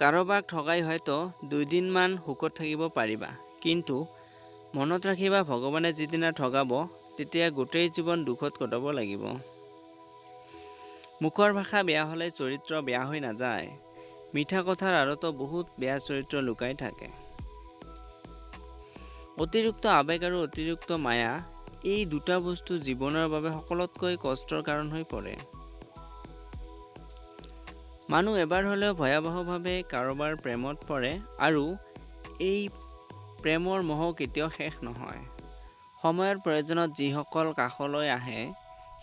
কাৰোবাক ঠগাই হয়তো 2 দিনমান সুখত থাকিব পাৰিবা, কিন্তু মনত ৰাখিবা ভগৱানে যিদিনা ঠগাব তেতিয়া গোটেই জীৱন দুখত কটাব লাগিব। মুখৰ ভাষা বেয়া হ'লে চৰিত্ৰ বেয়া হৈ নাযায়। মিঠা কথাৰ আঁৰতো বহুত বেয়া চৰিত্ৰ লুকাই থাকে। অতিৰিক্ত আৱেগ আৰু অতিৰিক্ত মায়া, এই দুটা বস্তু জীৱনৰ বাবে সকলোতকৈ কষ্টৰ কাৰণ হৈ পৰে। মানুহ এবাৰ হ'লেও ভয়াৱহভাৱে কাৰোবাৰ প্ৰেমত পৰে আৰু এই প্ৰেমৰ মোহ কেতিয়াও শেষ নহয়। সময়ৰ প্ৰয়োজনত যিসকল কাষলৈ আহে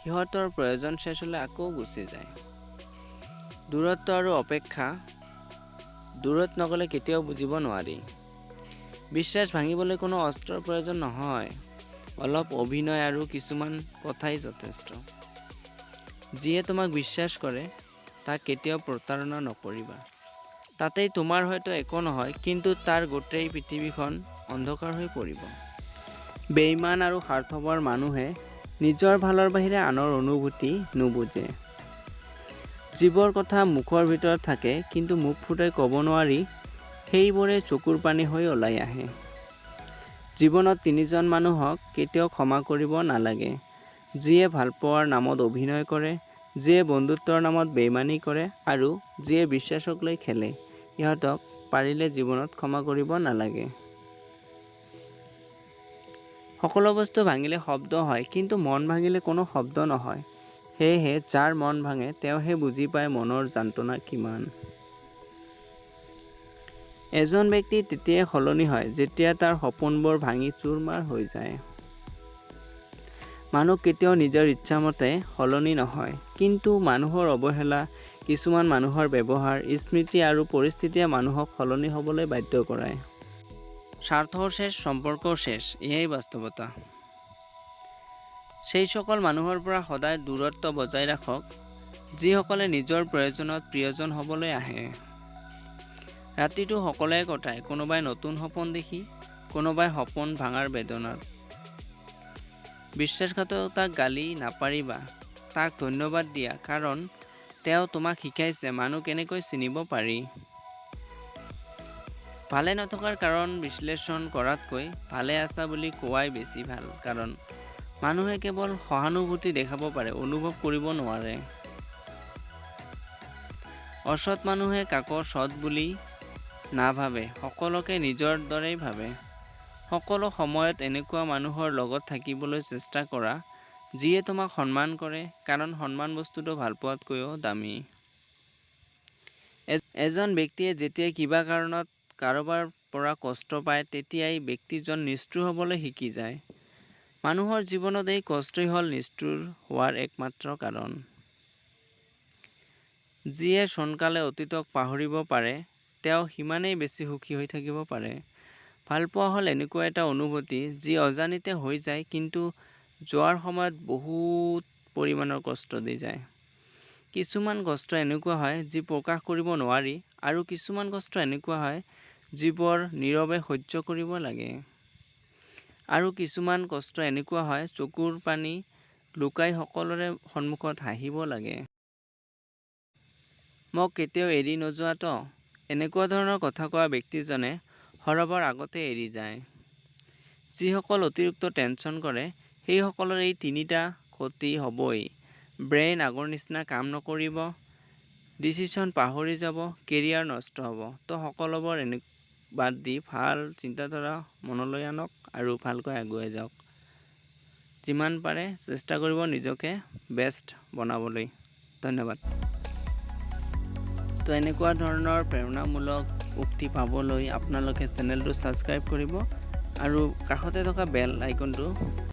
সিহঁতৰ প্ৰয়োজন শেষ হ'লে আকৌ গুচি যায়। দূৰত্ব আৰু অপেক্ষা, দূৰত নগ'লে কেতিয়াও বুজিব নোৱাৰি। বিশ্বাস ভাঙিবলৈ কোনো অস্ত্ৰৰ প্ৰয়োজন নহয়, অলপ অভিনয় আৰু কিছুমান কথাই যথেষ্ট। যিয়ে তোমাক বিশ্বাস কৰে তাক কেতিয়াও প্ৰতাৰণা নকৰিবা। তাতেই তোমাৰ হয়তো একো নহয়, কিন্তু তাৰ গোটেই পৃথিৱীখন অন্ধকাৰ হৈ পৰিব। বেইমান আৰু স্বাৰ্থপৰ মানুহে নিজৰ ভালৰ বাহিৰে আনৰ অনুভূতি নুবুজে। যিবোৰ কথা মুখৰ ভিতৰত থাকে কিন্তু মুখ ফুটাই ক'ব নোৱাৰি, সেইবোৰে চকুৰ পানী হৈ ওলাই আহে। জীৱনত 3জন মানুহক কেতিয়াও ক্ষমা কৰিব নালাগে: যিয়ে ভালপোৱাৰ নামত অভিনয় কৰে, যিয়ে বন্ধুত্বৰ নামত বেইমানি কৰে আৰু যিয়ে বিশ্বাসক লৈ খেলে। ইহঁতক পাৰিলে জীৱনত ক্ষমা কৰিব নালাগে। সকলো বস্তু ভাঙিলে শব্দ হয়, কিন্তু মন ভাঙিলে কোনো শব্দ নহয়। সেয়েহে যাৰ মন ভাঙে তেওঁহে বুজি পায় মনৰ যন্ত্ৰণা কিমান। এজন ব্যক্তি তেতিয়াই সলনি হয় যেতিয়া তাৰ সপোনবোৰ ভাঙি চুৰমাৰ হৈ যায়। মানুহ কেতিয়াও নিজৰ ইচ্ছামতে সলনি নহয়, কিন্তু মানুহৰ অৱহেলা, কিছুমান মানুহৰ ব্যৱহাৰ, স্মৃতি আৰু পৰিস্থিতিয়ে মানুহক সলনি হ'বলৈ বাধ্য কৰায়। স্বাৰ্থও শেষ, সম্পৰ্কও শেষ, এয়াই বাস্তৱতা। সেই সকল মানুহৰ পৰা সদায় দূৰত্ব বজাই ৰাখক যিসকলে নিজৰ প্ৰয়োজনত প্ৰিয়জন হ'বলৈ আহে। ৰাতিটো সকলোৱে কটায়, কোনোবাই নতুন সপোন দেখি, কোনোবাই সপোন ভাঙাৰ বেদনাত। বিশ্বাসঘাতকতাক গালি নাপাৰিবা, তাক ধন্যবাদ দিয়া, কাৰণ তেওঁ তোমাক শিকাইছে মানুহ কেনেকৈ চিনিব পাৰি। ভালে নথকাৰ কাৰণ বিশ্লেষণ কৰাতকৈ ভালে আছা বুলি কোৱাই বেছি ভাল, কাৰণ মানুহে কেৱল সহানুভূতি দেখাব পাৰে, অনুভৱ কৰিব নোৱাৰে। অসৎ মানুহে কাকো সৎ বুলি নাভাবে, সকলোকে নিজৰ দৰেই ভাবে। সকলো সময়ত এনেকুৱা মানুহৰ লগত থাকিবলৈ চেষ্টা কৰা যিয়ে তোমাক সন্মান কৰে, কাৰণ সন্মান বস্তুটো ভালপোৱাতকৈও দামী। এজন ব্যক্তিয়ে যেতিয়া কিবা কাৰণত কাৰোবাৰ পৰা কষ্ট পায় তেতিয়াই ব্যক্তিজন নিষ্ঠুৰ হ'বলৈ শিকি যায়। মানুহৰ জীৱনত এই কষ্টই হ'ল নিষ্ঠুৰ হোৱাৰ একমাত্ৰ কাৰণ। যিয়ে সোনকালে অতীতক পাহৰিব পাৰে তেওঁ সিমানেই বেছি সুখী হৈ থাকিব পাৰে। ভালপোৱা হ'ল এনেকুৱা এটা অনুভূতি যি অজানিতে হৈ যায়, কিন্তু যোৱাৰ সময়ত বহুত পৰিমাণৰ কষ্ট দি যায়। কিছুমান কষ্ট এনেকুৱা হয় যি প্ৰকাশ কৰিব নোৱাৰি, আৰু কিছুমান কষ্ট এনেকুৱা হয় যিবোৰ নীৰৱে সহ্য কৰিব লাগে। আৰু কিছুমান কষ্ট এনেকুৱা হয় চকুৰ পানী লুকাই সকলোৰে সন্মুখত হাঁহিব লাগে। মোক কেতিয়াও এৰি নোযোৱাতো, এনেকুৱা ধৰণৰ কথা কোৱা ব্যক্তিজনে সৰবৰ আগতে এৰি যায়। যিসকল অতিৰিক্ত টেনচন কৰে সেইসকলৰ এই 3টা ক্ষতি হ'বই: ব্ৰেইন আগৰ নিচিনা কাম নকৰিব, ডিচিশ্যন পাহৰি যাব, কেৰিয়াৰ নষ্ট হ'ব। তো সকলোবোৰ বাদ দি ভাল চিন্তাধাৰা মনলৈ আনক আৰু ভালকৈ আগুৱাই যাওক। যিমান পাৰে চেষ্টা কৰিব নিজকে বেষ্ট বনাবলৈ। ধন্যবাদ। তো এনেকুৱা ধৰণৰ প্ৰেৰণামূলক উক্তি পাবলৈ আপোনালোকে চেনেলটো ছাবস্ক্ৰাইব কৰিব আৰু কাষতে থকা বেল আইকনটো